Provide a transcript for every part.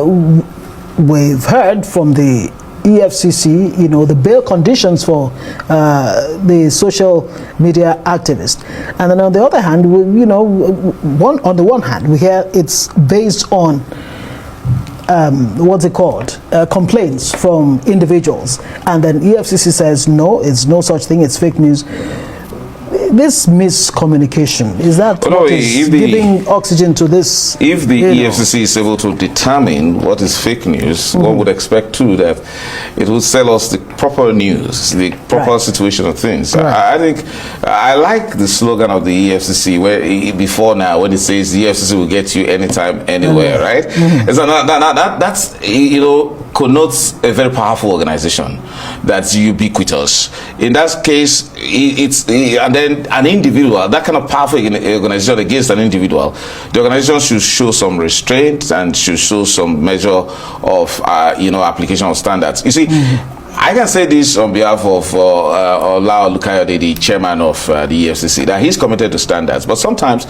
we've heard from the EFCC, you know, the bail conditions for the social media activist, and then on the other hand, you know, on the one hand, we hear it's based on what's it called? Complaints from individuals, and then EFCC says no, it's no such thing, it's fake news. This miscommunication, is that what is giving oxygen to this? If the EFCC is able to determine what is fake news, one would expect too that it will sell us the proper news, the proper situation of things. I think I like the slogan of the EFCC where before now when it says the EFCC will get you anytime, anywhere, right? So that's, you know, connotes a very powerful organization that's ubiquitous. In that case, and then an individual, that kind of powerful organization against an individual, the organization should show some restraint and should show some measure of you know, application of standards. You see, I can say this on behalf of Ola Olukayode, the chairman of the EFCC, that he's committed to standards. But sometimes,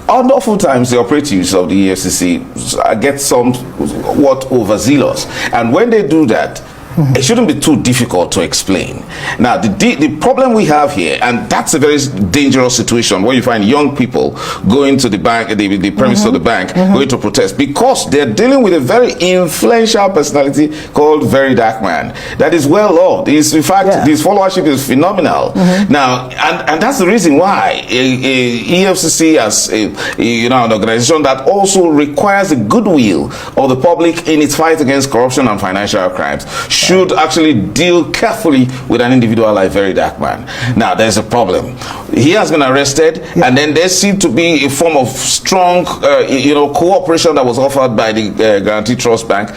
oftentimes, the operatives of the EFCC get somewhat overzealous. And when they do that, it shouldn't be too difficult to explain. Now, the problem we have here, and that's a very dangerous situation where you find young people going to the bank, the premise of the bank, going to protest because they're dealing with a very influential personality called Verydarkman that is well loved. In fact, his followership is phenomenal. Now, and that's the reason why EFCC as you know, an organization that also requires the goodwill of the public in its fight against corruption and financial crimes should actually deal carefully with an individual like Verydarkman. Now, there's a problem. He has been arrested, and then there seemed to be a form of strong, you know, cooperation that was offered by the Guarantee Trust Bank.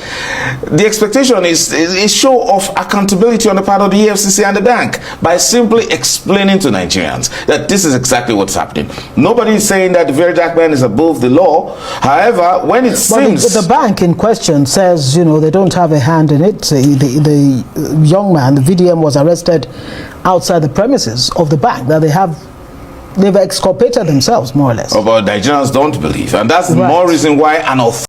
The expectation is a show of accountability on the part of the EFCC and the bank by simply explaining to Nigerians that this is exactly what's happening. Nobody is saying that Verydarkman is above the law. However, when it seems... the bank in question says, you know, they don't have a hand in it. The young man, the VDM, was arrested outside the premises of the bank, that they've exculpated themselves, more or less. But Nigerians don't believe, and that's the more reason why an authority